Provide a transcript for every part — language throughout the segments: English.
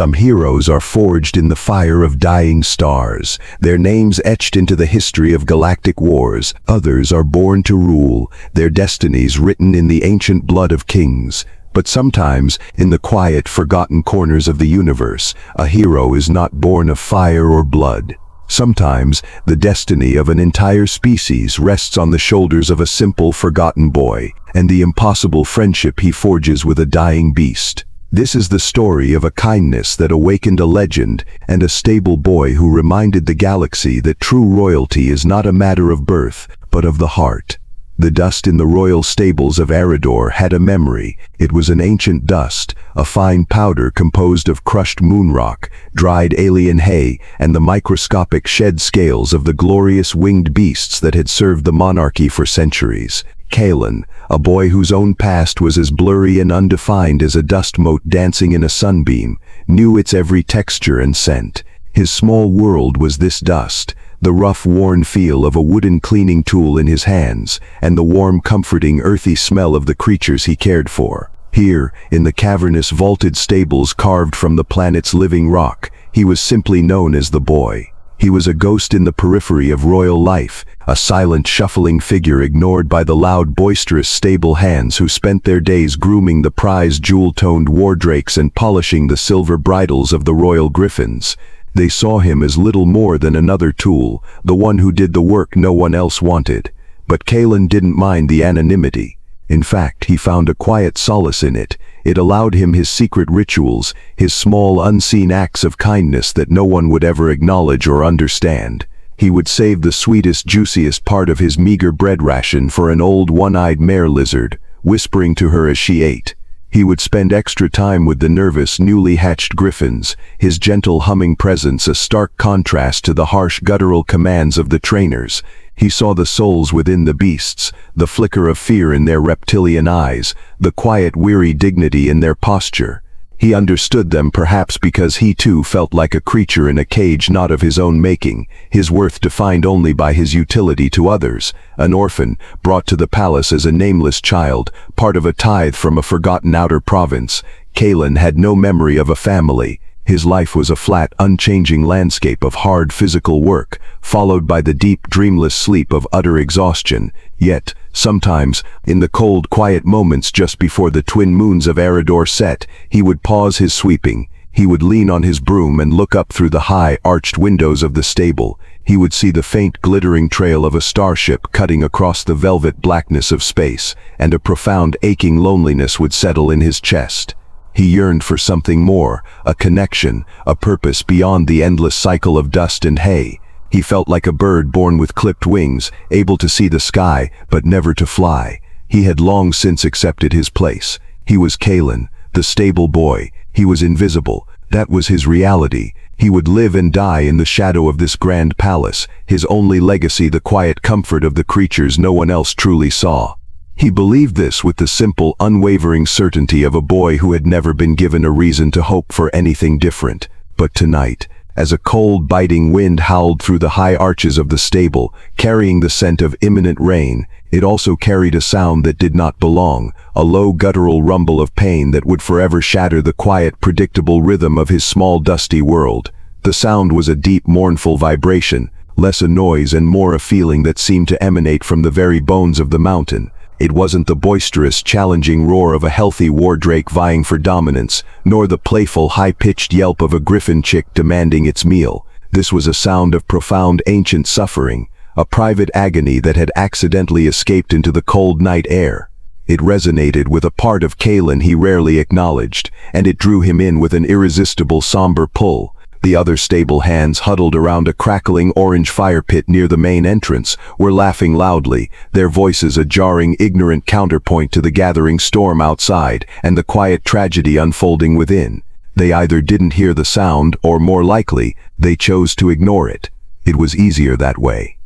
Some heroes are forged in the fire of dying stars, their names etched into the history of galactic wars. Others are born to rule, their destinies written in the ancient blood of kings. But sometimes, in the quiet, forgotten corners of the universe, a hero is not born of fire or blood. Sometimes, the destiny of an entire species rests on the shoulders of a simple, forgotten boy, and the impossible friendship he forges with a dying beast. This is the story of a kindness that awakened a legend, and a stable boy who reminded the galaxy that true royalty is not a matter of birth, but of the heart. The dust in the royal stables of Eridor had a memory. It was an ancient dust, a fine powder composed of crushed moonrock, dried alien hay, and the microscopic shed scales of the glorious winged beasts that had served the monarchy for centuries. Kalen, a boy whose own past was as blurry and undefined as a dust mote dancing in a sunbeam, knew its every texture and scent. His small world was this dust, the rough, worn feel of a wooden cleaning tool in his hands, and the warm, comforting, earthy smell of the creatures he cared for. Here, in the cavernous, vaulted stables carved from the planet's living rock, he was simply known as the boy. He was a ghost in the periphery of royal life, a silent, shuffling figure ignored by the loud, boisterous stable hands who spent their days grooming the prize jewel-toned war drakes and polishing the silver bridles of the royal griffins. They saw him as little more than another tool, the one who did the work no one else wanted. But Kalen didn't mind the anonymity. In fact, he found a quiet solace in it. It allowed him his secret rituals, his small, unseen acts of kindness that no one would ever acknowledge or understand. He would save the sweetest, juiciest part of his meager bread ration for an old one-eyed mare lizard, whispering to her as she ate. He would spend extra time with the nervous, newly hatched griffins, his gentle humming presence a stark contrast to the harsh, guttural commands of the trainers. He saw the souls within the beasts, the flicker of fear in their reptilian eyes, the quiet, weary dignity in their posture. He understood them perhaps because he too felt like a creature in a cage not of his own making, his worth defined only by his utility to others. An orphan, brought to the palace as a nameless child, part of a tithe from a forgotten outer province, Kalen had no memory of a family. His life was a flat, unchanging landscape of hard physical work, followed by the deep, dreamless sleep of utter exhaustion. Yet, sometimes, in the cold, quiet moments just before the twin moons of Eridor set, he would pause his sweeping. He would lean on his broom and look up through the high, arched windows of the stable. He would see the faint, glittering trail of a starship cutting across the velvet blackness of space, and a profound, aching loneliness would settle in his chest. He yearned for something more, a connection, a purpose beyond the endless cycle of dust and hay. He felt like a bird born with clipped wings, able to see the sky, but never to fly. He had long since accepted his place. He was Kalen, the stable boy. He was invisible. That was his reality. He would live and die in the shadow of this grand palace, his only legacy the quiet comfort of the creatures no one else truly saw. He believed this with the simple, unwavering certainty of a boy who had never been given a reason to hope for anything different. But tonight, as a cold, biting wind howled through the high arches of the stable, carrying the scent of imminent rain, it also carried a sound that did not belong, a low, guttural rumble of pain that would forever shatter the quiet, predictable rhythm of his small, dusty world. The sound was a deep, mournful vibration, less a noise and more a feeling that seemed to emanate from the very bones of the mountain. It wasn't the boisterous, challenging roar of a healthy war drake vying for dominance, nor the playful, high-pitched yelp of a griffin chick demanding its meal. This was a sound of profound, ancient suffering, a private agony that had accidentally escaped into the cold night air. It resonated with a part of Kalen he rarely acknowledged, and it drew him in with an irresistible, somber pull. The other stable hands, huddled around a crackling orange fire pit near the main entrance, were laughing loudly, their voices a jarring, ignorant counterpoint to the gathering storm outside and the quiet tragedy unfolding within. They either didn't hear the sound, or more likely, they chose to ignore it. It was easier that way.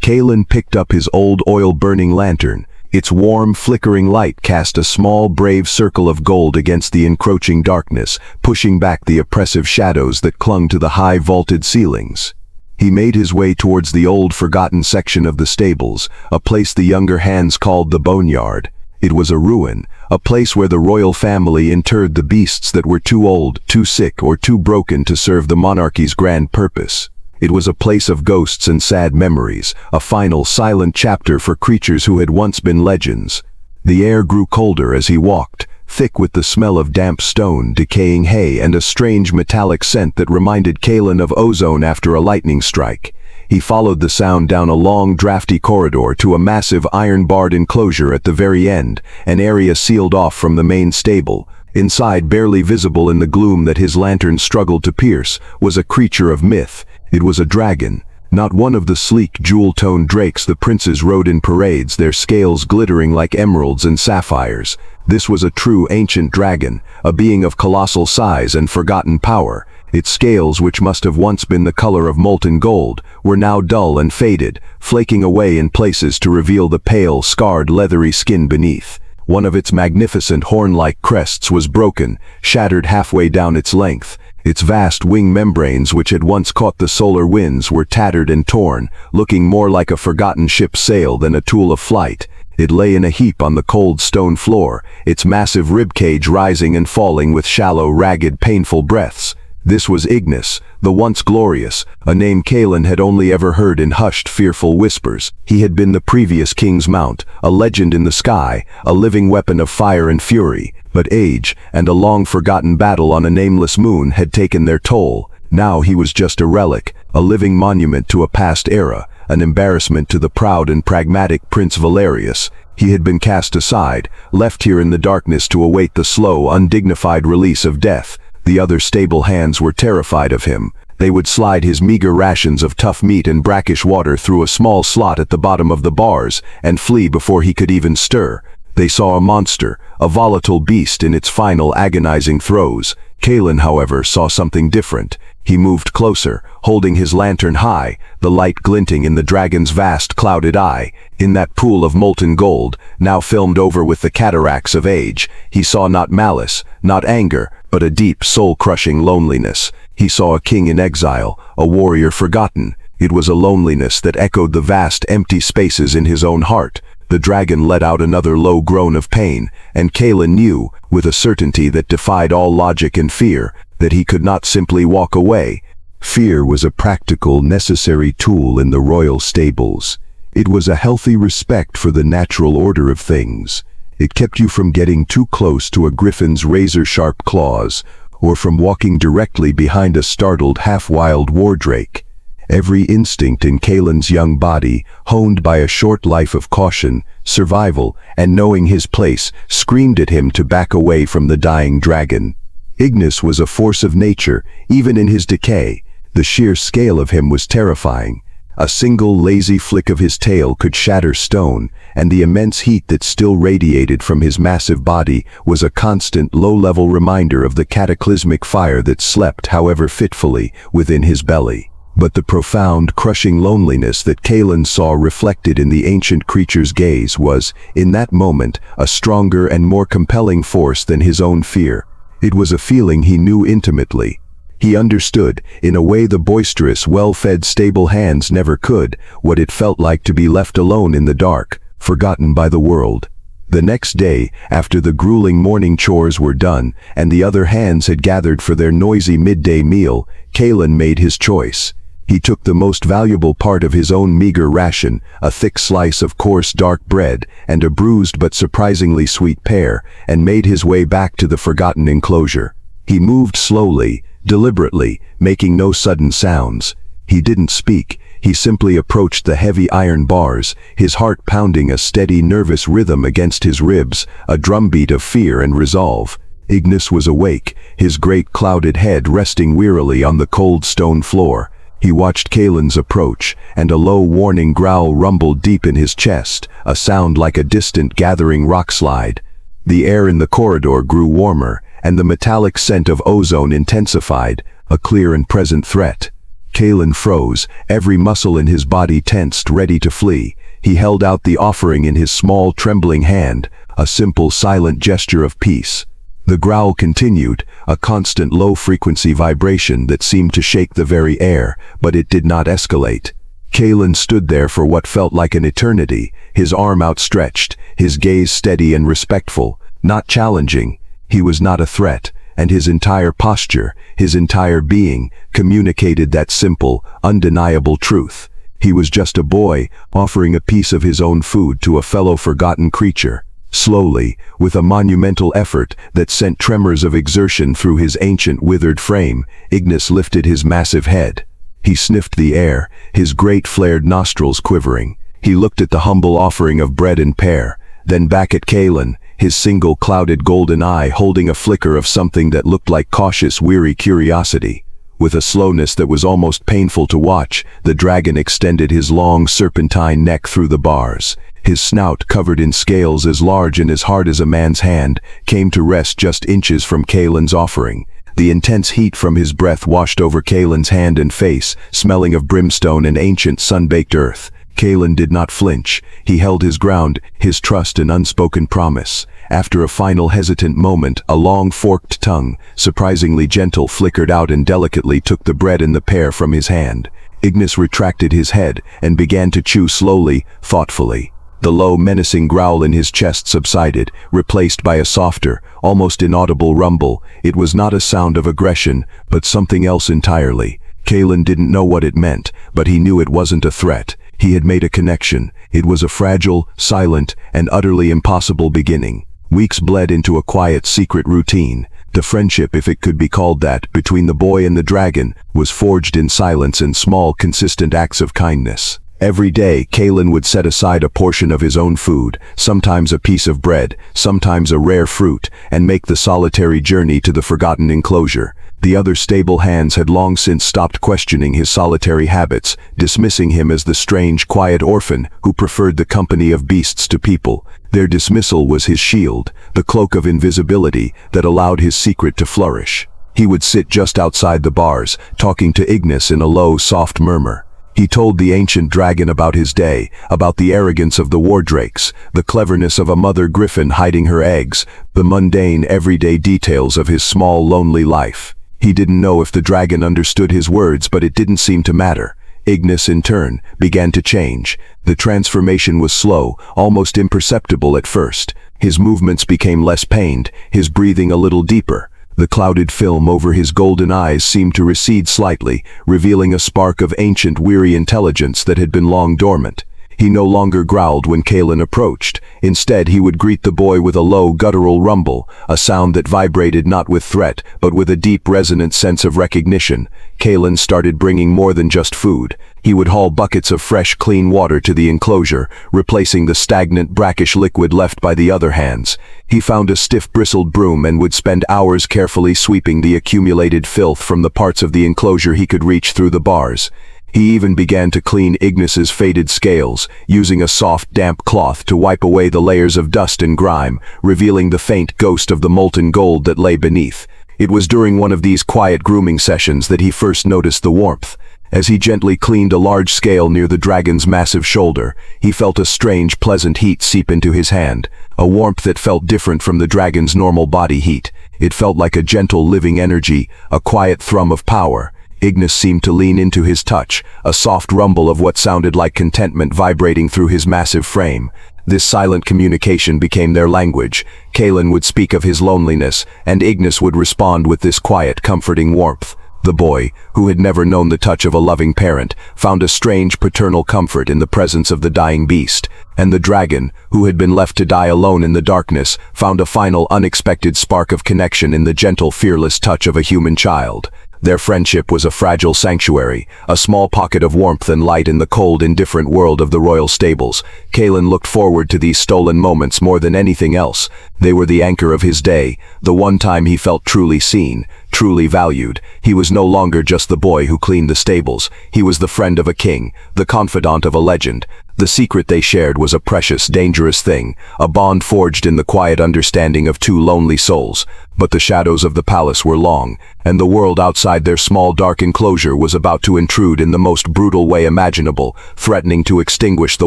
Kalen picked up his old oil-burning lantern. Its warm, flickering light cast a small, brave circle of gold against the encroaching darkness, pushing back the oppressive shadows that clung to the high, vaulted ceilings. He made his way towards the old, forgotten section of the stables, a place the younger hands called the boneyard. It was a ruin, a place where the royal family interred the beasts that were too old, too sick, or too broken to serve the monarchy's grand purpose. It was a place of ghosts and sad memories, a final silent chapter for creatures who had once been legends. The air grew colder as he walked, thick with the smell of damp stone, decaying hay, and a strange metallic scent that reminded Kalen of ozone after a lightning strike. He followed the sound down a long, drafty corridor to a massive iron-barred enclosure at the very end, an area sealed off from the main stable. Inside, barely visible in the gloom that his lantern struggled to pierce, was a creature of myth. It was a dragon. Not one of the sleek, jewel-toned drakes the princes rode in parades, their scales glittering like emeralds and sapphires. This was a true ancient dragon, a being of colossal size and forgotten power. Its scales, which must have once been the color of molten gold, were now dull and faded, flaking away in places to reveal the pale, scarred, leathery skin beneath. One of its magnificent horn-like crests was broken, shattered halfway down its length. Its vast wing membranes, which had once caught the solar winds, were tattered and torn, looking more like a forgotten ship's sail than a tool of flight. It lay in a heap on the cold stone floor, its massive ribcage rising and falling with shallow, ragged, painful breaths. This was Ignis, the once glorious, a name Kalen had only ever heard in hushed, fearful whispers. He had been the previous king's mount, a legend in the sky, a living weapon of fire and fury. But age, and a long-forgotten battle on a nameless moon had taken their toll. Now he was just a relic, a living monument to a past era, an embarrassment to the proud and pragmatic Prince Valerius. He had been cast aside, left here in the darkness to await the slow, undignified release of death. The other stable hands were terrified of him. They would slide his meager rations of tough meat and brackish water through a small slot at the bottom of the bars, and flee before he could even stir. They saw a monster, a volatile beast in its final agonizing throes. Kalen, however, saw something different. He moved closer, holding his lantern high, the light glinting in the dragon's vast, clouded eye. In that pool of molten gold, now filmed over with the cataracts of age, he saw not malice, not anger, but a deep, soul-crushing loneliness. He saw a king in exile, a warrior forgotten. It was a loneliness that echoed the vast, empty spaces in his own heart. The dragon let out another low groan of pain, and Kalen knew, with a certainty that defied all logic and fear, that he could not simply walk away. Fear was a practical, necessary tool in the royal stables. It was a healthy respect for the natural order of things. It kept you from getting too close to a griffin's razor-sharp claws, or from walking directly behind a startled, half-wild wardrake. Every instinct in Kalen's young body, honed by a short life of caution, survival, and knowing his place, screamed at him to back away from the dying dragon. Ignis was a force of nature, even in his decay. The sheer scale of him was terrifying. A single lazy flick of his tail could shatter stone, and the immense heat that still radiated from his massive body was a constant, low-level reminder of the cataclysmic fire that slept, however fitfully, within his belly. But the profound, crushing loneliness that Kalen saw reflected in the ancient creature's gaze was, in that moment, a stronger and more compelling force than his own fear. It was a feeling he knew intimately. He understood, in a way the boisterous, well-fed stable hands never could, what it felt like to be left alone in the dark, forgotten by the world. The next day, after the grueling morning chores were done, and the other hands had gathered for their noisy midday meal, Kalen made his choice. He took the most valuable part of his own meager ration, a thick slice of coarse dark bread, and a bruised but surprisingly sweet pear, and made his way back to the forgotten enclosure. He moved slowly, deliberately, making no sudden sounds. He didn't speak. He simply approached the heavy iron bars, his heart pounding a steady, nervous rhythm against his ribs, a drumbeat of fear and resolve. Ignis was awake, his great clouded head resting wearily on the cold stone floor. He watched Kalen's approach, and a low warning growl rumbled deep in his chest, a sound like a distant gathering rockslide. The air in the corridor grew warmer, and the metallic scent of ozone intensified, a clear and present threat. Kalen froze, every muscle in his body tensed, ready to flee. He held out the offering in his small, trembling hand, a simple, silent gesture of peace. The growl continued, a constant low-frequency vibration that seemed to shake the very air, but it did not escalate. Kalen stood there for what felt like an eternity, his arm outstretched, his gaze steady and respectful, not challenging. He was not a threat, and his entire posture, his entire being, communicated that simple, undeniable truth. He was just a boy, offering a piece of his own food to a fellow forgotten creature. Slowly, with a monumental effort that sent tremors of exertion through his ancient withered frame, Ignis lifted his massive head. He sniffed the air, his great flared nostrils quivering. He looked at the humble offering of bread and pear, then back at Kalen, his single clouded golden eye holding a flicker of something that looked like cautious, weary curiosity. With a slowness that was almost painful to watch, the dragon extended his long serpentine neck through the bars. His snout, covered in scales as large and as hard as a man's hand, came to rest just inches from Kalen's offering. The intense heat from his breath washed over Kalen's hand and face, smelling of brimstone and ancient sun-baked earth. Kalen did not flinch. He held his ground, his trust an unspoken promise. After a final hesitant moment, a long forked tongue, surprisingly gentle, flickered out and delicately took the bread and the pear from his hand. Ignis retracted his head and began to chew slowly, thoughtfully. The low, menacing growl in his chest subsided, replaced by a softer, almost inaudible rumble. It was not a sound of aggression, but something else entirely. Kalen didn't know what it meant, but he knew it wasn't a threat. He had made a connection. It was a fragile, silent, and utterly impossible beginning. Weeks bled into a quiet, secret routine. The friendship, if it could be called that, between the boy and the dragon, was forged in silence and small, consistent acts of kindness. Every day, Kalen would set aside a portion of his own food, sometimes a piece of bread, sometimes a rare fruit, and make the solitary journey to the forgotten enclosure. The other stable hands had long since stopped questioning his solitary habits, dismissing him as the strange, quiet orphan who preferred the company of beasts to people. Their dismissal was his shield, the cloak of invisibility that allowed his secret to flourish. He would sit just outside the bars, talking to Ignis in a low, soft murmur. He told the ancient dragon about his day, about the arrogance of the wardrakes, the cleverness of a mother griffin hiding her eggs, the mundane, everyday details of his small, lonely life. He didn't know if the dragon understood his words, but it didn't seem to matter. Ignis, in turn, began to change. The transformation was slow, almost imperceptible at first. His movements became less pained, his breathing a little deeper. The clouded film over his golden eyes seemed to recede slightly, revealing a spark of ancient, weary intelligence that had been long dormant. He no longer growled when Kalen approached. Instead, he would greet the boy with a low, guttural rumble, a sound that vibrated not with threat, but with a deep, resonant sense of recognition. Kalen started bringing more than just food. He would haul buckets of fresh, clean water to the enclosure, replacing the stagnant, brackish liquid left by the other hands. He found a stiff, bristled broom and would spend hours carefully sweeping the accumulated filth from the parts of the enclosure he could reach through the bars. He even began to clean Ignis's faded scales, using a soft, damp cloth to wipe away the layers of dust and grime, revealing the faint ghost of the molten gold that lay beneath. It was during one of these quiet grooming sessions that he first noticed the warmth. As he gently cleaned a large scale near the dragon's massive shoulder, he felt a strange, pleasant heat seep into his hand, a warmth that felt different from the dragon's normal body heat. It felt like a gentle, living energy, a quiet thrum of power. Ignis seemed to lean into his touch, a soft rumble of what sounded like contentment vibrating through his massive frame. This silent communication became their language. Kalen would speak of his loneliness, and Ignis would respond with this quiet, comforting warmth. The boy, who had never known the touch of a loving parent, found a strange paternal comfort in the presence of the dying beast, and the dragon, who had been left to die alone in the darkness, found a final, unexpected spark of connection in the gentle, fearless touch of a human child. Their friendship was a fragile sanctuary, a small pocket of warmth and light in the cold, indifferent world of the royal stables. Kalen looked forward to these stolen moments more than anything else. They were the anchor of his day, the one time he felt truly seen, truly valued. He was no longer just the boy who cleaned the stables. He was the friend of a king, the confidant of a legend. The secret they shared was a precious, dangerous thing, a bond forged in the quiet understanding of two lonely souls. But the shadows of the palace were long, and the world outside their small, dark enclosure was about to intrude in the most brutal way imaginable, threatening to extinguish the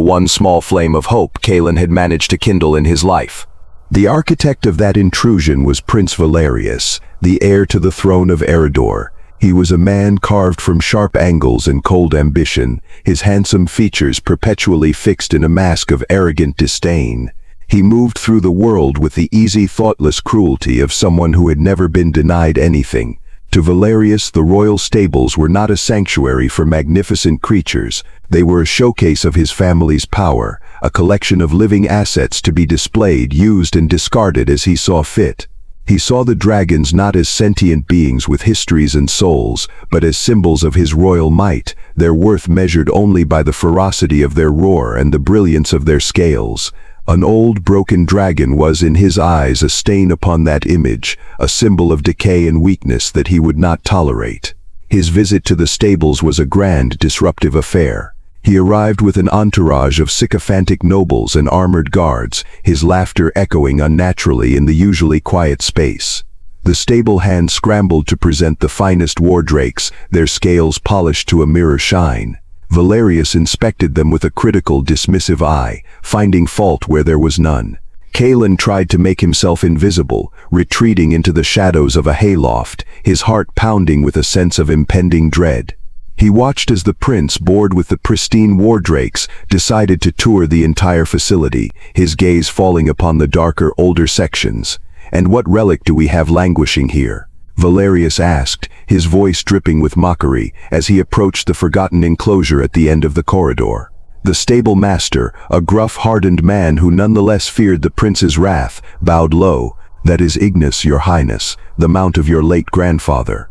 one small flame of hope Kalen had managed to kindle in his life. The architect of that intrusion was Prince Valerius, the heir to the throne of Eredor. He was a man carved from sharp angles and cold ambition, his handsome features perpetually fixed in a mask of arrogant disdain. He moved through the world with the easy, thoughtless cruelty of someone who had never been denied anything. To Valerius, the royal stables were not a sanctuary for magnificent creatures. They were a showcase of his family's power, a collection of living assets to be displayed, used and discarded as he saw fit. He saw the dragons not as sentient beings with histories and souls, but as symbols of his royal might, their worth measured only by the ferocity of their roar and the brilliance of their scales. An old, broken dragon was in his eyes a stain upon that image, a symbol of decay and weakness that he would not tolerate. His visit to the stables was a grand, disruptive affair. He arrived with an entourage of sycophantic nobles and armored guards, his laughter echoing unnaturally in the usually quiet space. The stable hands scrambled to present the finest war drakes, their scales polished to a mirror shine. Valerius inspected them with a critical, dismissive eye, finding fault where there was none. Galen tried to make himself invisible, retreating into the shadows of a hayloft, his heart pounding with a sense of impending dread. He watched as the prince, bored with the pristine war drakes, decided to tour the entire facility, his gaze falling upon the darker, older sections. "And what relic do we have languishing here?" Valerius asked, his voice dripping with mockery, as he approached the forgotten enclosure at the end of the corridor. The stable master, a gruff, hardened man who nonetheless feared the prince's wrath, bowed low. "That is Ignis, your highness, the mount of your late grandfather."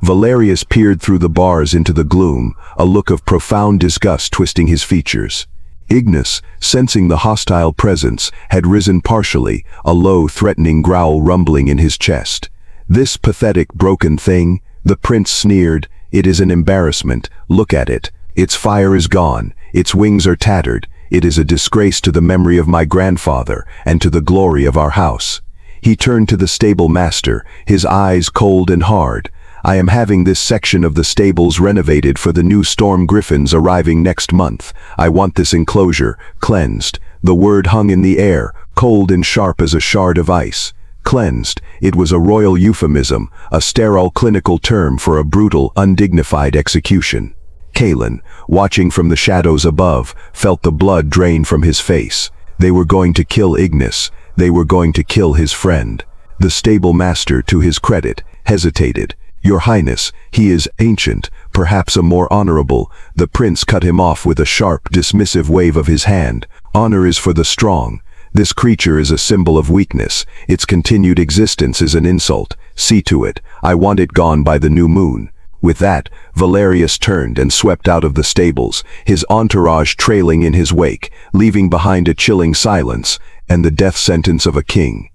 Valerius peered through the bars into the gloom, a look of profound disgust twisting his features. Ignis, sensing the hostile presence, had risen partially, a low, threatening growl rumbling in his chest. "This pathetic, broken thing," the prince sneered, "it is an embarrassment. Look at it. Its fire is gone, its wings are tattered. It is a disgrace to the memory of my grandfather, and to the glory of our house." He turned to the stable master, his eyes cold and hard. "I am having this section of the stables renovated for the new storm griffins arriving next month. I want this enclosure cleansed." The word hung in the air, cold and sharp as a shard of ice. Cleansed. It was a royal euphemism, a sterile clinical term for a brutal, undignified execution. Galen, watching from the shadows above, felt the blood drain from his face. They were going to kill Ignis. They were going to kill his friend. The stable master, to his credit, hesitated. "Your Highness, he is ancient, perhaps a more honorable." The prince cut him off with a sharp, dismissive wave of his hand. "Honor is for the strong. This creature is a symbol of weakness. Its continued existence is an insult. See to it. I want it gone by the new moon." With that, Valerius turned and swept out of the stables, his entourage trailing in his wake, leaving behind a chilling silence and the death sentence of a king.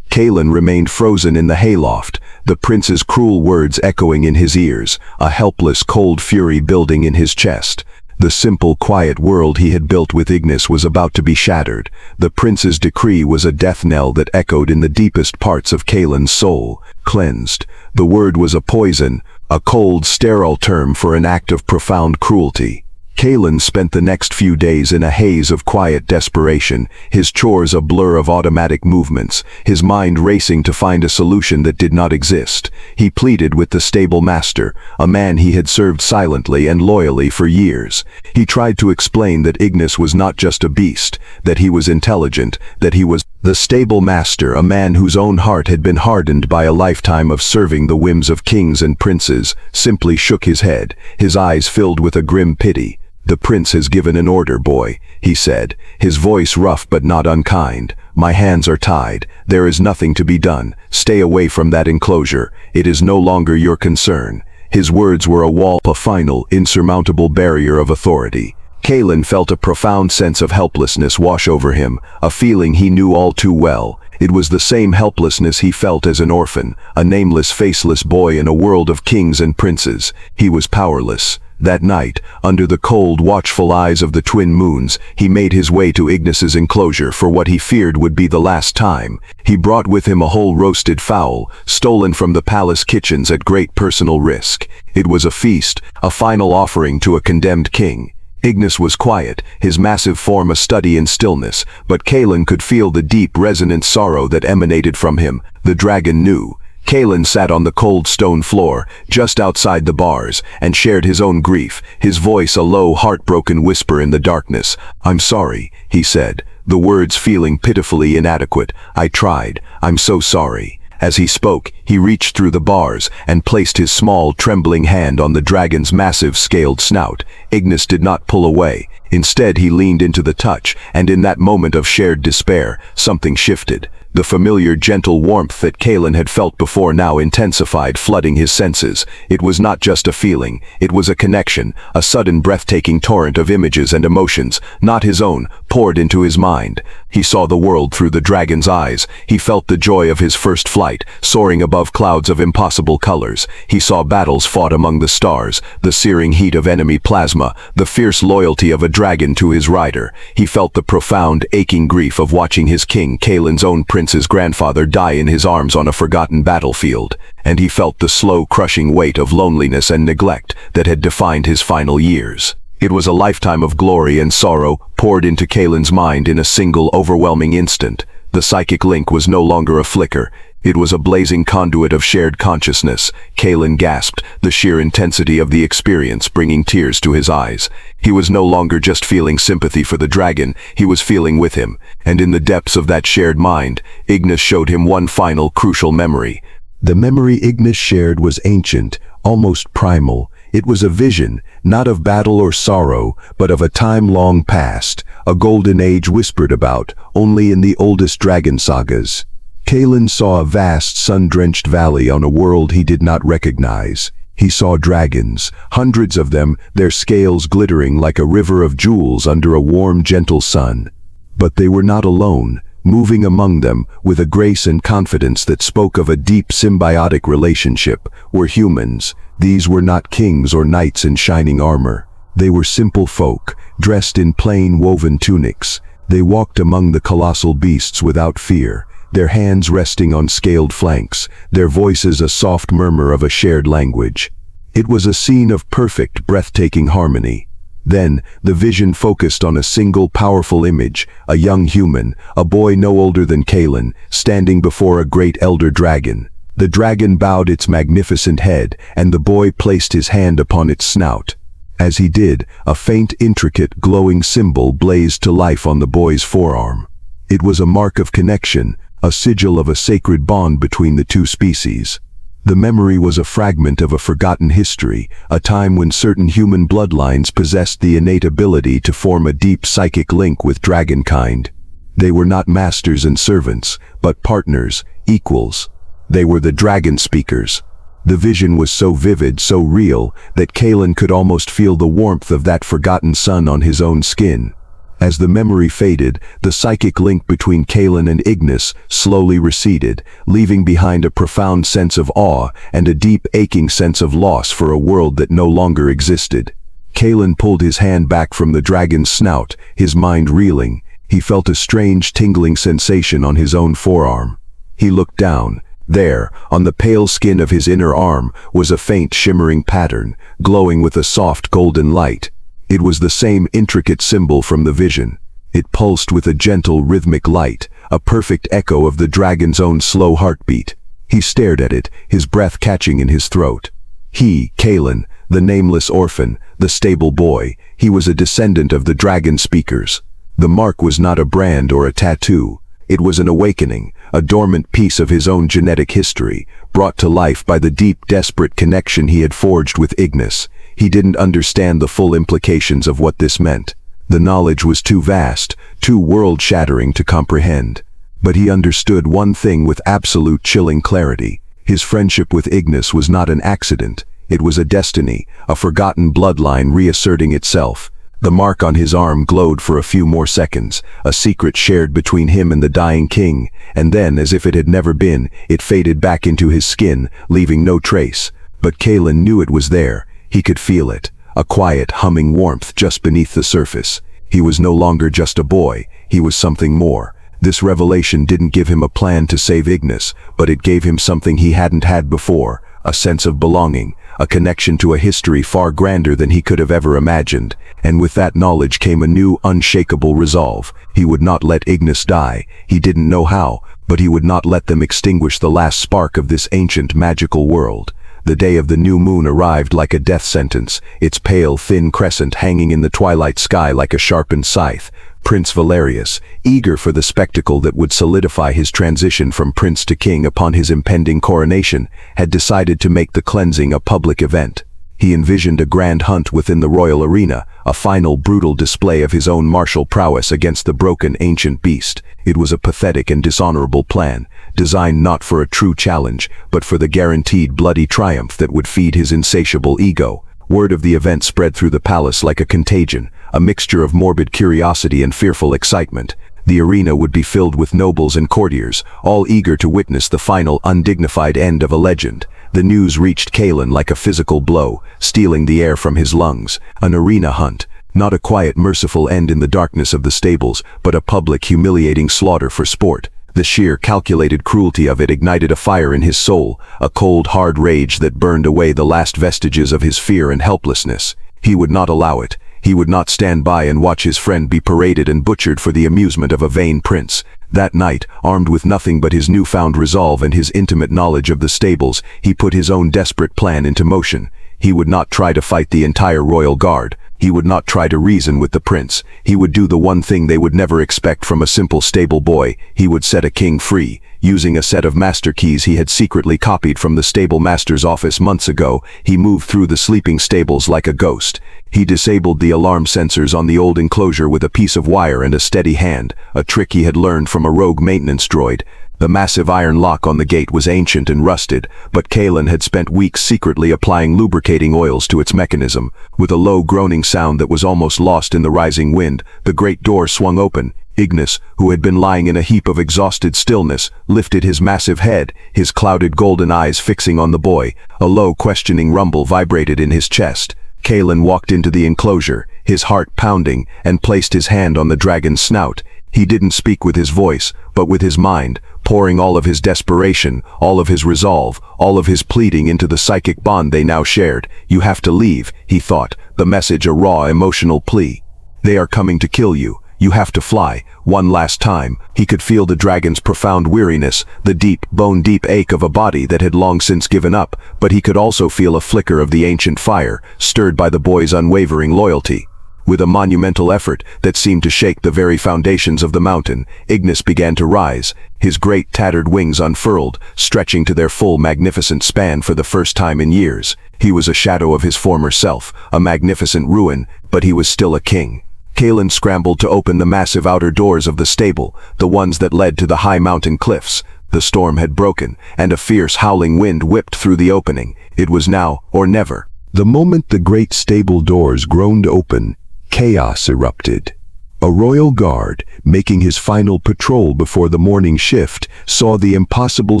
Galen remained frozen in the hayloft, the prince's cruel words echoing in his ears, a helpless, cold fury building in his chest. The simple, quiet world he had built with Ignis was about to be shattered. The prince's decree was a death knell that echoed in the deepest parts of Galen's soul. Cleansed. The word was a poison, a cold, sterile term for an act of profound cruelty. Galen spent the next few days in a haze of quiet desperation, his chores a blur of automatic movements, his mind racing to find a solution that did not exist. He pleaded with the stable master, a man he had served silently and loyally for years. He tried to explain that Ignis was not just a beast, that he was intelligent, that he was the stable master, a man whose own heart had been hardened by a lifetime of serving the whims of kings and princes, simply shook his head, his eyes filled with a grim pity. "The prince has given an order, boy," he said, his voice rough but not unkind. "My hands are tied. There is nothing to be done. Stay away from that enclosure. It is no longer your concern." His words were a wall, a final, insurmountable barrier of authority. Galen felt a profound sense of helplessness wash over him, a feeling he knew all too well. It was the same helplessness he felt as an orphan, a nameless, faceless boy in a world of kings and princes. He was powerless. That night, under the cold, watchful eyes of the twin moons, he made his way to Ignis's enclosure for what he feared would be the last time. He brought with him a whole roasted fowl, stolen from the palace kitchens at great personal risk. It was a feast, a final offering to a condemned king. Ignis was quiet, his massive form a study in stillness, but Galen could feel the deep, resonant sorrow that emanated from him. The dragon knew. Kalen sat on the cold stone floor, just outside the bars, and shared his own grief, his voice a low, heartbroken whisper in the darkness. "I'm sorry," he said, the words feeling pitifully inadequate. "I tried. I'm so sorry." As he spoke, he reached through the bars and placed his small, trembling hand on the dragon's massive, scaled snout. Ignis did not pull away. Instead, he leaned into the touch, and in that moment of shared despair, something shifted. The familiar, gentle warmth that Kalen had felt before now intensified, flooding his senses. It was not just a feeling, it was a connection, a sudden breathtaking torrent of images and emotions, not his own, poured into his mind. He saw the world through the dragon's eyes. He felt the joy of his first flight, soaring above clouds of impossible colors. He saw battles fought among the stars, the searing heat of enemy plasma, the fierce loyalty of a dragon to his rider. He felt the profound, aching grief of watching his king, Kalen's own prince's grandfather, die in his arms on a forgotten battlefield. And he felt the slow, crushing weight of loneliness and neglect that had defined his final years. It was a lifetime of glory and sorrow poured into Kalen's mind in a single, overwhelming instant. The psychic link was no longer a flicker. It was a blazing conduit of shared consciousness. Kalen gasped, the sheer intensity of the experience bringing tears to his eyes. He was no longer just feeling sympathy for the dragon, he was feeling with him. And in the depths of that shared mind, Ignis showed him one final, crucial memory. The memory Ignis shared was ancient, almost primal. It was a vision, not of battle or sorrow, but of a time long past, a golden age whispered about only in the oldest dragon sagas. Kalen saw a vast, sun-drenched valley on a world he did not recognize. He saw dragons, hundreds of them, their scales glittering like a river of jewels under a warm, gentle sun. But they were not alone. Moving among them, with a grace and confidence that spoke of a deep symbiotic relationship, were humans. These were not kings or knights in shining armor. They were simple folk, dressed in plain woven tunics. They walked among the colossal beasts without fear, their hands resting on scaled flanks, their voices a soft murmur of a shared language. It was a scene of perfect, breathtaking harmony. Then, the vision focused on a single powerful image, a young human, a boy no older than Kalen, standing before a great elder dragon. The dragon bowed its magnificent head, and the boy placed his hand upon its snout. As he did, a faint, intricate, glowing symbol blazed to life on the boy's forearm. It was a mark of connection, a sigil of a sacred bond between the two species. The memory was a fragment of a forgotten history, a time when certain human bloodlines possessed the innate ability to form a deep psychic link with dragonkind. They were not masters and servants, but partners, equals. They were the dragon speakers. The vision was so vivid, so real, that Kalen could almost feel the warmth of that forgotten sun on his own skin. As the memory faded, the psychic link between Kalen and Ignis slowly receded, leaving behind a profound sense of awe and a deep, aching sense of loss for a world that no longer existed. Kalen pulled his hand back from the dragon's snout, his mind reeling. He felt a strange, tingling sensation on his own forearm. He looked down. There, on the pale skin of his inner arm, was a faint, shimmering pattern, glowing with a soft, golden light. It was the same intricate symbol from the vision. It pulsed with a gentle, rhythmic light, a perfect echo of the dragon's own slow heartbeat. He stared at it, his breath catching in his throat. He, Kalen, the nameless orphan, the stable boy, he was a descendant of the dragon speakers. The mark was not a brand or a tattoo. It was an awakening, a dormant piece of his own genetic history, brought to life by the deep, desperate connection he had forged with Ignis. He didn't understand the full implications of what this meant. The knowledge was too vast, too world-shattering to comprehend. But he understood one thing with absolute chilling clarity. His friendship with Ignis was not an accident. It was a destiny, a forgotten bloodline reasserting itself. The mark on his arm glowed for a few more seconds, a secret shared between him and the dying king, and then, as if it had never been, it faded back into his skin, leaving no trace. But Kalen knew it was there. He could feel it, a quiet, humming warmth just beneath the surface. He was no longer just a boy, he was something more. This revelation didn't give him a plan to save Ignis, but it gave him something he hadn't had before, a sense of belonging, a connection to a history far grander than he could have ever imagined. And with that knowledge came a new, unshakable resolve. He would not let Ignis die. He didn't know how, but he would not let them extinguish the last spark of this ancient, magical world. The day of the new moon arrived like a death sentence, its pale, thin crescent hanging in the twilight sky like a sharpened scythe. Prince Valerius, eager for the spectacle that would solidify his transition from prince to king upon his impending coronation, had decided to make the cleansing a public event. He envisioned a grand hunt within the royal arena, a final brutal display of his own martial prowess against the broken ancient beast. It was a pathetic and dishonorable plan, designed not for a true challenge, but for the guaranteed bloody triumph that would feed his insatiable ego. Word of the event spread through the palace like a contagion, a mixture of morbid curiosity and fearful excitement. The arena would be filled with nobles and courtiers, all eager to witness the final, undignified end of a legend. The news reached Kalen like a physical blow, stealing the air from his lungs. An arena hunt, not a quiet, merciful end in the darkness of the stables, but a public, humiliating slaughter for sport. The sheer, calculated cruelty of it ignited a fire in his soul, a cold, hard rage that burned away the last vestiges of his fear and helplessness. He would not allow it. He would not stand by and watch his friend be paraded and butchered for the amusement of a vain prince. That night, armed with nothing but his newfound resolve and his intimate knowledge of the stables, he put his own desperate plan into motion. He would not try to fight the entire royal guard. He would not try to reason with the prince. He would do the one thing they would never expect from a simple stable boy. He would set a king free. Using a set of master keys he had secretly copied from the stable master's office months ago, he moved through the sleeping stables like a ghost. He disabled the alarm sensors on the old enclosure with a piece of wire and a steady hand, a trick he had learned from a rogue maintenance droid. The massive iron lock on the gate was ancient and rusted, but Kalen had spent weeks secretly applying lubricating oils to its mechanism. With a low groaning sound that was almost lost in the rising wind, the great door swung open. Ignis, who had been lying in a heap of exhausted stillness, lifted his massive head, his clouded golden eyes fixing on the boy. A low, questioning rumble vibrated in his chest. Kalen walked into the enclosure, his heart pounding, and placed his hand on the dragon's snout. He didn't speak with his voice, but with his mind, pouring all of his desperation, all of his resolve, all of his pleading into the psychic bond they now shared. "You have to leave," he thought, the message a raw, emotional plea. "They are coming to kill you. You have to fly, one last time." He could feel the dragon's profound weariness, the deep, bone-deep ache of a body that had long since given up, but he could also feel a flicker of the ancient fire, stirred by the boy's unwavering loyalty. With a monumental effort that seemed to shake the very foundations of the mountain, Ignis began to rise, his great tattered wings unfurled, stretching to their full magnificent span for the first time in years. He was a shadow of his former self, a magnificent ruin, but he was still a king. Kalen scrambled to open the massive outer doors of the stable, the ones that led to the high mountain cliffs. The storm had broken, and a fierce howling wind whipped through the opening. It was now or never. The moment the great stable doors groaned open, chaos erupted. A royal guard, making his final patrol before the morning shift, saw the impossible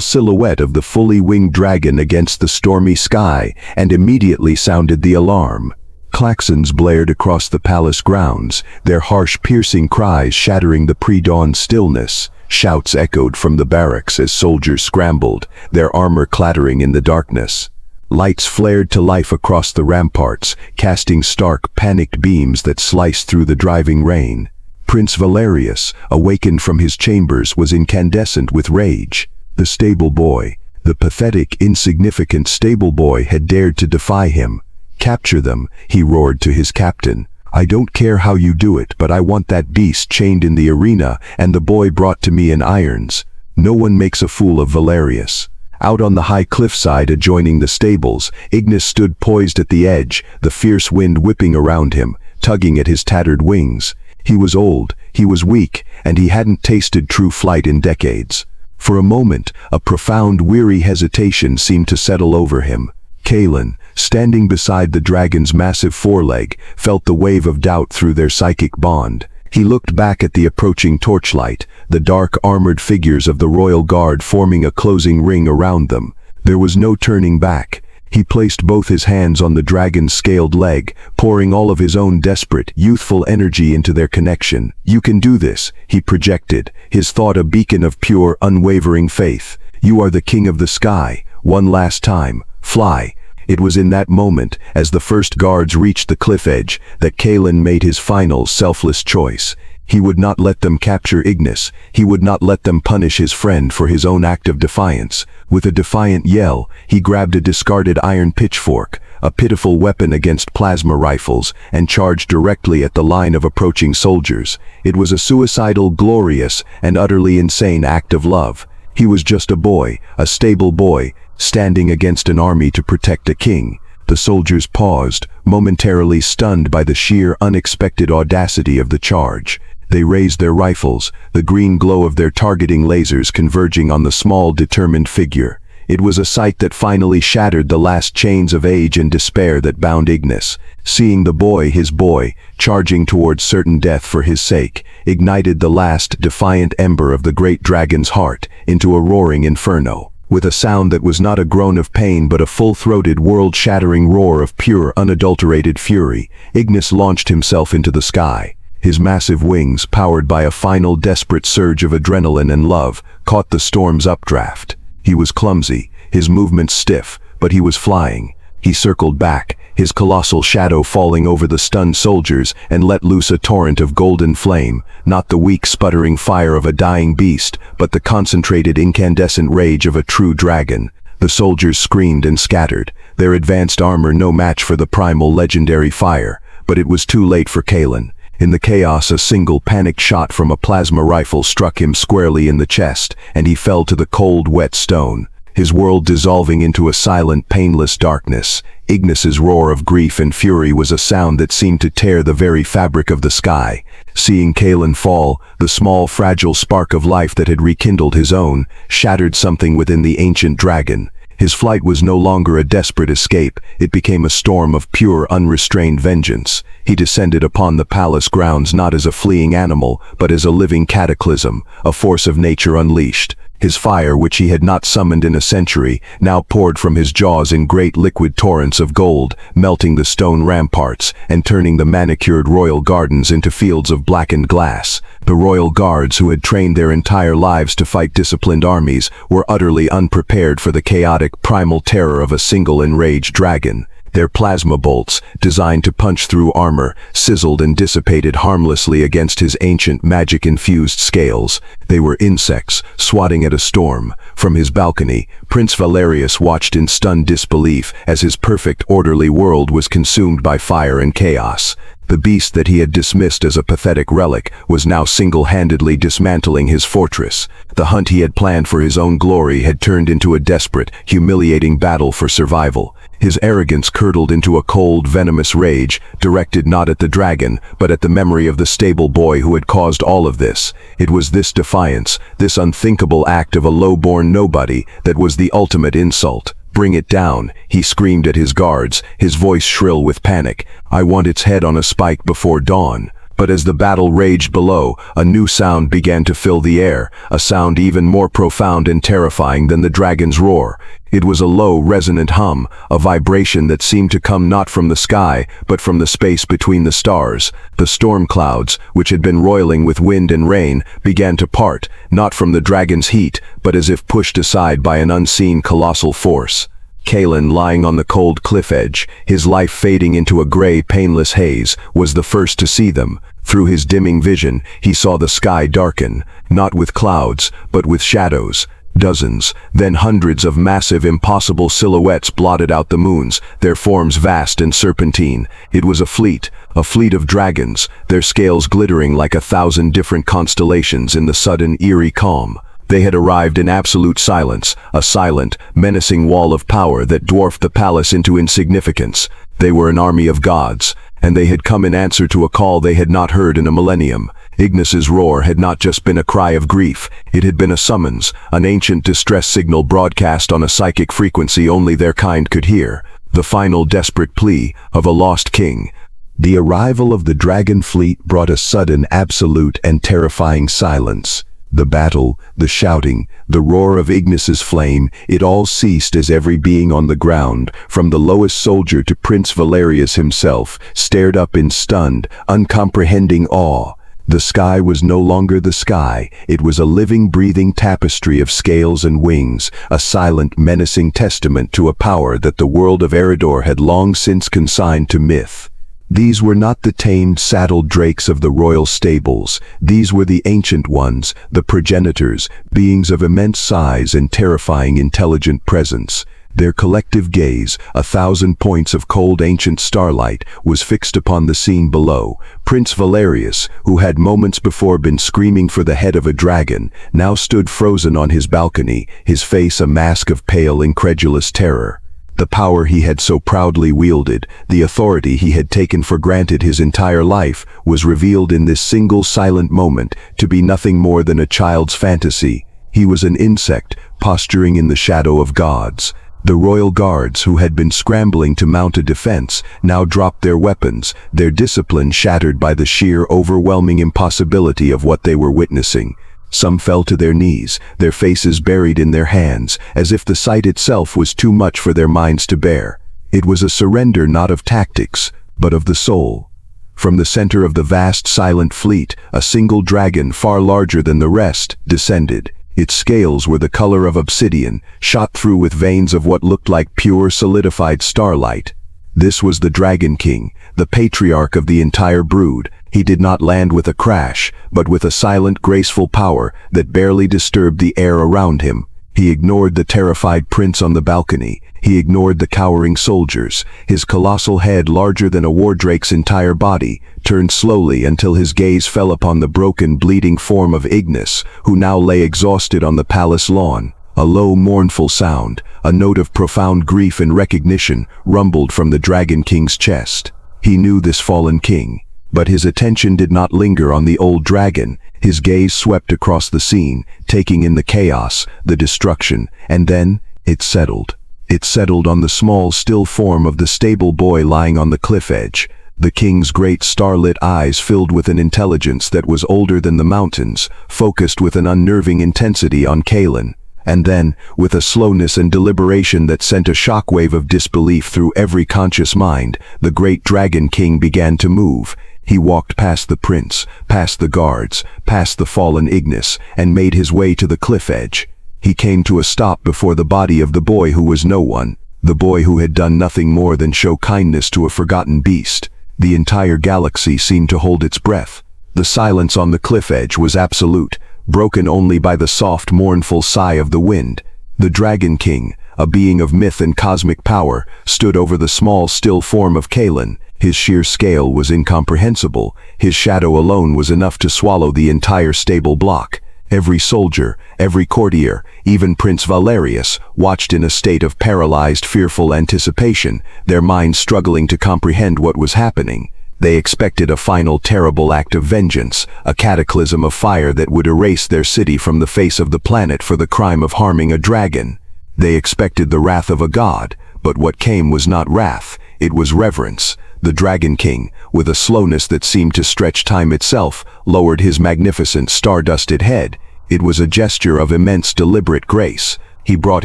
silhouette of the fully winged dragon against the stormy sky, and immediately sounded the alarm. Klaxons blared across the palace grounds, their harsh, piercing cries shattering the pre-dawn stillness. Shouts echoed from the barracks as soldiers scrambled, their armor clattering in the darkness. Lights flared to life across the ramparts, casting stark, panicked beams that sliced through the driving rain. Prince Valerius, awakened from his chambers, was incandescent with rage. The stable boy, the pathetic, insignificant stable boy, had dared to defy him. "Capture them," he roared to his captain. "I don't care how you do it, but I want that beast chained in the arena and the boy brought to me in irons." No one makes a fool of Valerius. Out on the high cliffside adjoining the stables, Ignis stood poised at the edge, the fierce wind whipping around him, tugging at his tattered wings. He was old, he was weak, and he hadn't tasted true flight in decades. For a moment, a profound, weary hesitation seemed to settle over him. Kalen, standing beside the dragon's massive foreleg, felt the wave of doubt through their psychic bond. He looked back at the approaching torchlight, the dark armored figures of the royal guard forming a closing ring around them. There was no turning back. He placed both his hands on the dragon's scaled leg, pouring all of his own desperate, youthful energy into their connection. "You can do this," he projected, his thought a beacon of pure, unwavering faith. "You are the king of the sky. One last time. Fly." It was in that moment, as the first guards reached the cliff edge, that Kalen made his final, selfless choice. He would not let them capture Ignis. He would not let them punish his friend for his own act of defiance. With a defiant yell, he grabbed a discarded iron pitchfork, a pitiful weapon against plasma rifles, and charged directly at the line of approaching soldiers. It was a suicidal, glorious, and utterly insane act of love. He was just a boy, a stable boy, standing against an army to protect a king. The soldiers paused, momentarily stunned by the sheer, unexpected audacity of the charge. They raised their rifles, the green glow of their targeting lasers converging on the small, determined figure. It was a sight that finally shattered the last chains of age and despair that bound Ignis. Seeing the boy, his boy, charging towards certain death for his sake, ignited the last, defiant ember of the great dragon's heart into a roaring inferno. With a sound that was not a groan of pain but a full-throated, world-shattering roar of pure, unadulterated fury, Ignis launched himself into the sky. His massive wings, powered by a final desperate surge of adrenaline and love, caught the storm's updraft. He was clumsy, his movements stiff, but he was flying. He circled back, his colossal shadow falling over the stunned soldiers, and let loose a torrent of golden flame, not the weak sputtering fire of a dying beast, but the concentrated incandescent rage of a true dragon. The soldiers screamed and scattered, their advanced armor no match for the primal legendary fire, but it was too late for Kalen. In the chaos, a single panicked shot from a plasma rifle struck him squarely in the chest, and he fell to the cold, wet stone, his world dissolving into a silent, painless darkness. Ignis's roar of grief and fury was a sound that seemed to tear the very fabric of the sky. Seeing Kalen fall, the small, fragile spark of life that had rekindled his own, shattered something within the ancient dragon. His flight was no longer a desperate escape, it became a storm of pure, unrestrained vengeance. He descended upon the palace grounds not as a fleeing animal, but as a living cataclysm, a force of nature unleashed. His fire, which he had not summoned in a century, now poured from his jaws in great liquid torrents of gold, melting the stone ramparts, and turning the manicured royal gardens into fields of blackened glass. The royal guards, who had trained their entire lives to fight disciplined armies, were utterly unprepared for the chaotic, primal terror of a single enraged dragon. Their plasma bolts, designed to punch through armor, sizzled and dissipated harmlessly against his ancient magic-infused scales. They were insects, swatting at a storm. From his balcony, Prince Valerius watched in stunned disbelief as his perfect, orderly world was consumed by fire and chaos. The beast that he had dismissed as a pathetic relic was now single-handedly dismantling his fortress. The hunt he had planned for his own glory had turned into a desperate, humiliating battle for survival. His arrogance curdled into a cold, venomous rage, directed not at the dragon, but at the memory of the stable boy who had caused all of this. It was this defiance, this unthinkable act of a low-born nobody, that was the ultimate insult. "Bring it down," he screamed at his guards, his voice shrill with panic. "I want its head on a spike before dawn." But as the battle raged below, a new sound began to fill the air, a sound even more profound and terrifying than the dragon's roar. It was a low, resonant hum, a vibration that seemed to come not from the sky, but from the space between the stars. The storm clouds, which had been roiling with wind and rain, began to part, not from the dragon's heat, but as if pushed aside by an unseen colossal force. Kalen, lying on the cold cliff edge, his life fading into a gray, painless haze, was the first to see them. Through his dimming vision, he saw the sky darken, not with clouds, but with shadows. Dozens, then hundreds of massive, impossible silhouettes blotted out the moons, their forms vast and serpentine. It was a fleet of dragons, their scales glittering like 1,000 different constellations in the sudden, eerie calm. They had arrived in absolute silence, a silent, menacing wall of power that dwarfed the palace into insignificance. They were an army of gods, and they had come in answer to a call they had not heard in a millennium. Ignis's roar had not just been a cry of grief, it had been a summons, an ancient distress signal broadcast on a psychic frequency only their kind could hear, the final desperate plea of a lost king. The arrival of the dragon fleet brought a sudden, absolute, and terrifying silence. The battle, the shouting, the roar of Ignis's flame, it all ceased as every being on the ground, from the lowest soldier to Prince Valerius himself, stared up in stunned, uncomprehending awe. The sky was no longer the sky. It was a living, breathing tapestry of scales and wings, a silent, menacing testament to a power that the world of Eridor had long since consigned to myth. These were not the tamed, saddled drakes of the royal stables. These were the ancient ones, the progenitors, beings of immense size and terrifying intelligent presence. Their collective gaze, 1,000 points of cold ancient starlight, was fixed upon the scene below. Prince Valerius, who had moments before been screaming for the head of a dragon, now stood frozen on his balcony, his face a mask of pale, incredulous terror. The power he had so proudly wielded, the authority he had taken for granted his entire life, was revealed in this single silent moment to be nothing more than a child's fantasy. He was an insect, posturing in the shadow of gods. The royal guards, who had been scrambling to mount a defense, now dropped their weapons, their discipline shattered by the sheer, overwhelming impossibility of what they were witnessing. Some fell to their knees, their faces buried in their hands, as if the sight itself was too much for their minds to bear. It was a surrender not of tactics, but of the soul. From the center of the vast, silent fleet, a single dragon, far larger than the rest, descended. Its scales were the color of obsidian, shot through with veins of what looked like pure, solidified starlight. This was the Dragon King, the patriarch of the entire brood. He did not land with a crash, but with a silent, graceful power that barely disturbed the air around him. He ignored the terrified prince on the balcony. He ignored the cowering soldiers. His colossal head, larger than a wardrake's entire body, turned slowly until his gaze fell upon the broken, bleeding form of Ignis, who now lay exhausted on the palace lawn. A low, mournful sound, a note of profound grief and recognition, rumbled from the Dragon King's chest. He knew this fallen king. But his attention did not linger on the old dragon. His gaze swept across the scene, taking in the chaos, the destruction, and then it settled. It settled on the small, still form of the stable boy lying on the cliff edge. The king's great starlit eyes filled with an intelligence that was older than the mountains, focused with an unnerving intensity on Kaelin. And then, with a slowness and deliberation that sent a shockwave of disbelief through every conscious mind, the great Dragon King began to move. He walked past the prince, past the guards, past the fallen Ignis, and made his way to the cliff edge. He came to a stop before the body of the boy who was no one, the boy who had done nothing more than show kindness to a forgotten beast. The entire galaxy seemed to hold its breath. The silence on the cliff edge was absolute, broken only by the soft, mournful sigh of the wind. The Dragon King, a being of myth and cosmic power, stood over the small, still form of Kaelin. His sheer scale was incomprehensible. His shadow alone was enough to swallow the entire stable block. Every soldier, every courtier, even Prince Valerius, watched in a state of paralyzed, fearful anticipation, their minds struggling to comprehend what was happening. They expected a final terrible act of vengeance, a cataclysm of fire that would erase their city from the face of the planet for the crime of harming a dragon. They expected the wrath of a god, but what came was not wrath, it was reverence. The Dragon King, with a slowness that seemed to stretch time itself, lowered his magnificent star-dusted head. It was a gesture of immense deliberate grace. He brought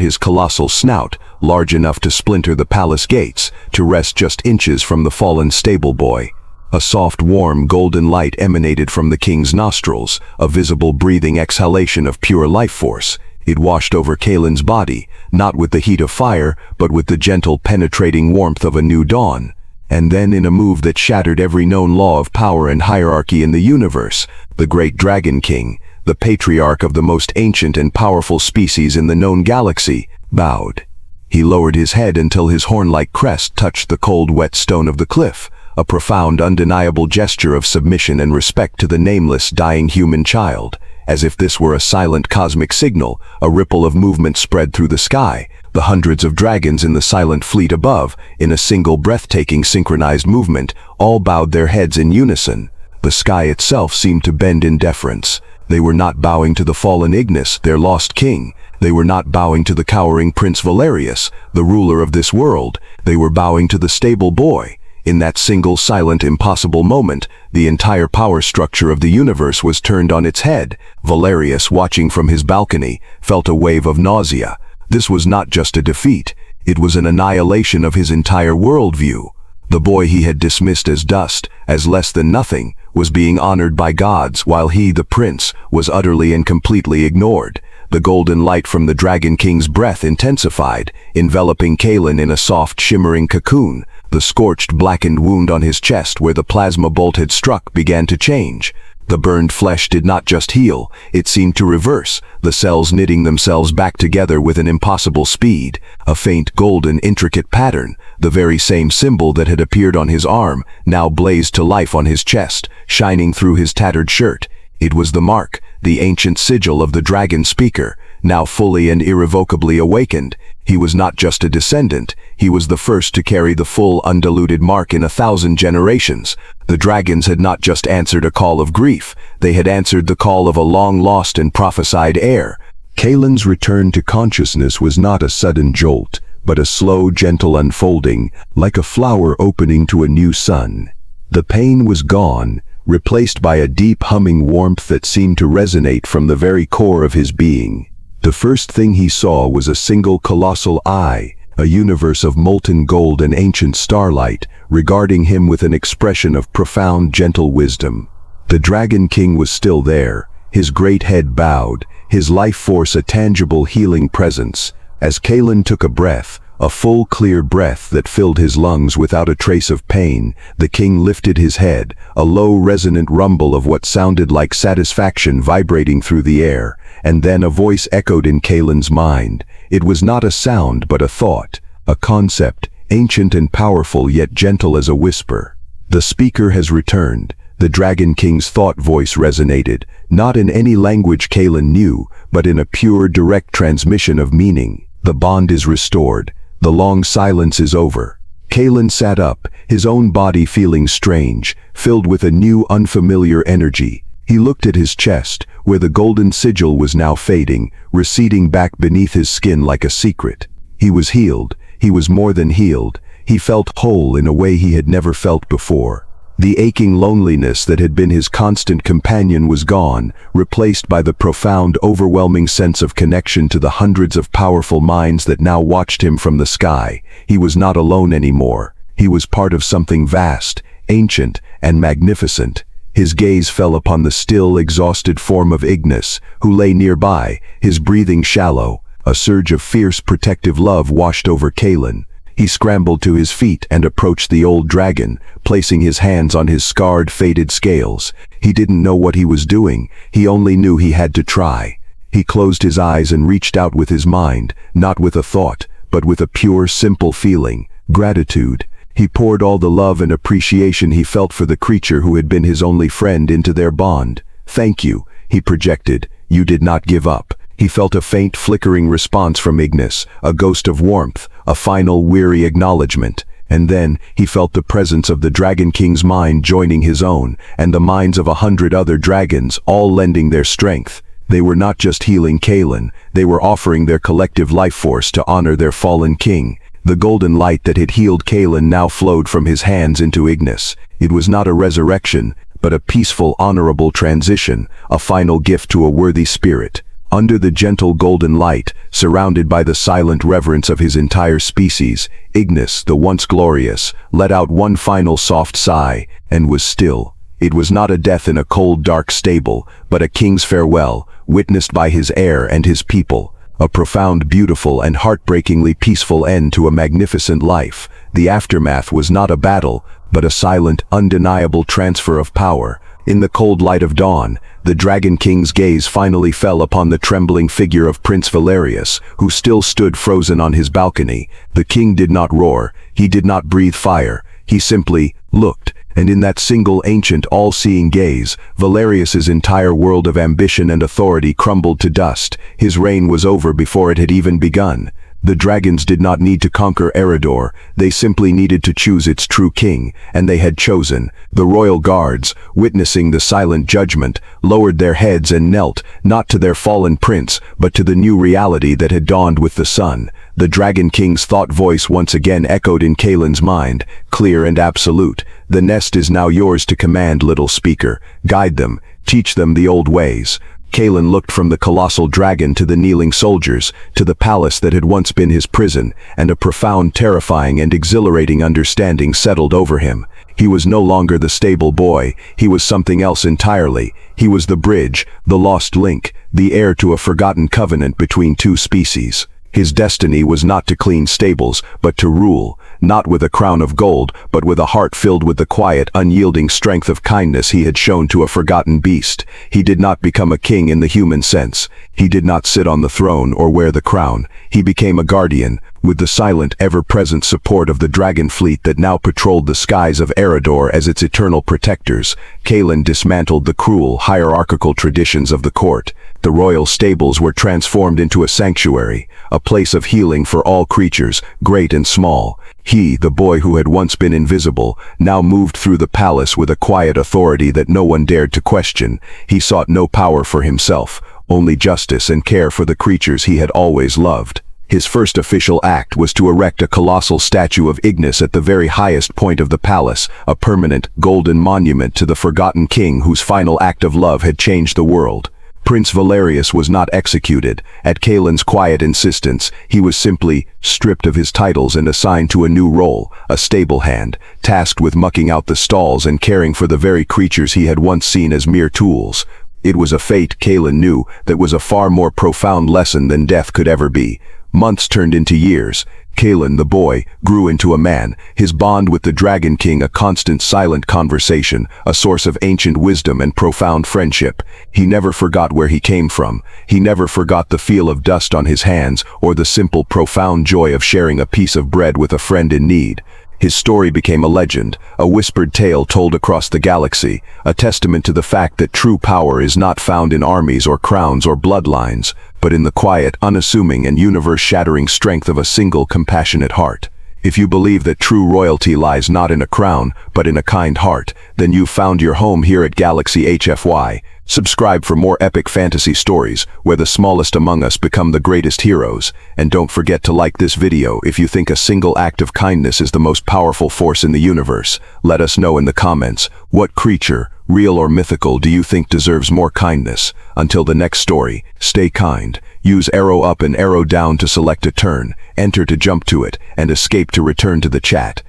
his colossal snout, large enough to splinter the palace gates, to rest just inches from the fallen stable boy. A soft, warm, golden light emanated from the king's nostrils, a visible breathing exhalation of pure life force. It washed over Kaelin's body, not with the heat of fire, but with the gentle, penetrating warmth of a new dawn. And then, in a move that shattered every known law of power and hierarchy in the universe, the great Dragon King, the patriarch of the most ancient and powerful species in the known galaxy, bowed. He lowered his head until his horn-like crest touched the cold, wet stone of the cliff, a profound, undeniable gesture of submission and respect to the nameless, dying human child. As if this were a silent cosmic signal, a ripple of movement spread through the sky. The hundreds of dragons in the silent fleet above, in a single breathtaking synchronized movement, all bowed their heads in unison. The sky itself seemed to bend in deference. They were not bowing to the fallen Ignis, their lost king. They were not bowing to the cowering Prince Valerius, the ruler of this world. They were bowing to the stable boy. In that single, silent, impossible moment, the entire power structure of the universe was turned on its head. Valerius, watching from his balcony, felt a wave of nausea. This was not just a defeat, it was an annihilation of his entire worldview. The boy he had dismissed as dust, as less than nothing, was being honored by gods, while he, the prince, was utterly and completely ignored. The golden light from the Dragon King's breath intensified, enveloping Kalen in a soft, shimmering cocoon. The scorched, blackened wound on his chest where the plasma bolt had struck began to change. The burned flesh did not just heal, it seemed to reverse, the cells knitting themselves back together with an impossible speed. A faint, golden, intricate pattern, the very same symbol that had appeared on his arm, now blazed to life on his chest, shining through his tattered shirt. It was the mark, the ancient sigil of the dragon speaker, now fully and irrevocably awakened. He was not just a descendant, he was the first to carry the full, undiluted mark in 1,000 generations. The dragons had not just answered a call of grief, they had answered the call of a long-lost and prophesied heir. Kalen's return to consciousness was not a sudden jolt, but a slow, gentle unfolding, like a flower opening to a new sun. The pain was gone, replaced by a deep humming warmth that seemed to resonate from the very core of his being. The first thing he saw was a single colossal eye, a universe of molten gold and ancient starlight, regarding him with an expression of profound, gentle wisdom. The Dragon King was still there, his great head bowed, his life force a tangible healing presence. As Kalen took a breath, a full, clear breath that filled his lungs without a trace of pain, the king lifted his head, a low, resonant rumble of what sounded like satisfaction vibrating through the air, and then a voice echoed in Kalen's mind. It was not a sound but a thought, a concept, ancient and powerful yet gentle as a whisper. The speaker has returned. The Dragon King's thought voice resonated, not in any language Kalen knew, but in a pure, direct transmission of meaning. The bond is restored. The long silence is over. Kalen sat up, his own body feeling strange, filled with a new, unfamiliar energy. He looked at his chest, where the golden sigil was now fading, receding back beneath his skin like a secret. He was healed. He was more than healed. He felt whole in a way he had never felt before. The aching loneliness that had been his constant companion was gone, replaced by the profound, overwhelming sense of connection to the hundreds of powerful minds that now watched him from the sky. He was not alone anymore. He was part of something vast, ancient, and magnificent. His gaze fell upon the still, exhausted form of Ignis, who lay nearby, his breathing shallow. A surge of fierce, protective love washed over Kalen. He scrambled to his feet and approached the old dragon, placing his hands on his scarred, faded scales. He didn't know what he was doing, he only knew he had to try. He closed his eyes and reached out with his mind, not with a thought, but with a pure, simple feeling, gratitude. He poured all the love and appreciation he felt for the creature who had been his only friend into their bond. "Thank you," he projected. "You did not give up." He felt a faint, flickering response from Ignis, a ghost of warmth, a final, weary acknowledgement. And then, he felt the presence of the Dragon King's mind joining his own, and the minds of 100 other dragons, all lending their strength. They were not just healing Kalen, they were offering their collective life force to honor their fallen king. The golden light that had healed Kalen now flowed from his hands into Ignis. It was not a resurrection, but a peaceful, honorable transition, a final gift to a worthy spirit. Under the gentle golden light, surrounded by the silent reverence of his entire species, Ignis, the once glorious, let out one final soft sigh, and was still. It was not a death in a cold, dark stable, but a king's farewell, witnessed by his heir and his people. A profound, beautiful, and heartbreakingly peaceful end to a magnificent life. The aftermath was not a battle, but a silent, undeniable transfer of power. In the cold light of dawn, the Dragon King's gaze finally fell upon the trembling figure of Prince Valerius, who still stood frozen on his balcony. The king did not roar, he did not breathe fire, he simply looked, and in that single ancient, all-seeing gaze, Valerius's entire world of ambition and authority crumbled to dust. His reign was over before it had even begun. The dragons did not need to conquer Eridor, they simply needed to choose its true king, and they had chosen. The royal guards, witnessing the silent judgment, lowered their heads and knelt, not to their fallen prince, but to the new reality that had dawned with the sun. The Dragon King's thought voice once again echoed in Kalen's mind, clear and absolute. "The nest is now yours to command, little speaker. Guide them, teach them the old ways. Kalen looked from the colossal dragon to the kneeling soldiers, to the palace that had once been his prison, and a profound, terrifying, and exhilarating understanding settled over him. He was no longer the stable boy, he was something else entirely. He was the bridge, the lost link, the heir to a forgotten covenant between two species. His destiny was not to clean stables, but to rule, not with a crown of gold, but with a heart filled with the quiet, unyielding strength of kindness he had shown to a forgotten beast. He did not become a king in the human sense. He did not sit on the throne or wear the crown. He became a guardian, with the silent, ever-present support of the dragon fleet that now patrolled the skies of Eridor as its eternal protectors. Kalen dismantled the cruel, hierarchical traditions of the court. The royal stables were transformed into a sanctuary, a place of healing for all creatures, great and small. He, the boy who had once been invisible, now moved through the palace with a quiet authority that no one dared to question. He sought no power for himself, only justice and care for the creatures he had always loved. His first official act was to erect a colossal statue of Ignis at the very highest point of the palace, a permanent, golden monument to the forgotten king whose final act of love had changed the world. Prince Valerius was not executed. At Kalen's quiet insistence, he was simply stripped of his titles and assigned to a new role, a stable hand, tasked with mucking out the stalls and caring for the very creatures he had once seen as mere tools. It was a fate, Kalen knew, that was a far more profound lesson than death could ever be. Months turned into years. Kalen, the boy, grew into a man, his bond with the Dragon King a constant silent conversation, a source of ancient wisdom and profound friendship. He never forgot where he came from. He never forgot the feel of dust on his hands, or the simple, profound joy of sharing a piece of bread with a friend in need. His story became a legend, a whispered tale told across the galaxy, a testament to the fact that true power is not found in armies or crowns or bloodlines, but in the quiet, unassuming, and universe-shattering strength of a single compassionate heart. If you believe that true royalty lies not in a crown, but in a kind heart, then you've found your home here at Galaxy SciFi. Subscribe for more epic fantasy stories, where the smallest among us become the greatest heroes. And don't forget to like this video if you think a single act of kindness is the most powerful force in the universe. Let us know in the comments, what creature, real or mythical, do you think deserves more kindness? Until the next story, stay kind. Use arrow up and arrow down to select a turn, enter to jump to it, and escape to return to the chat.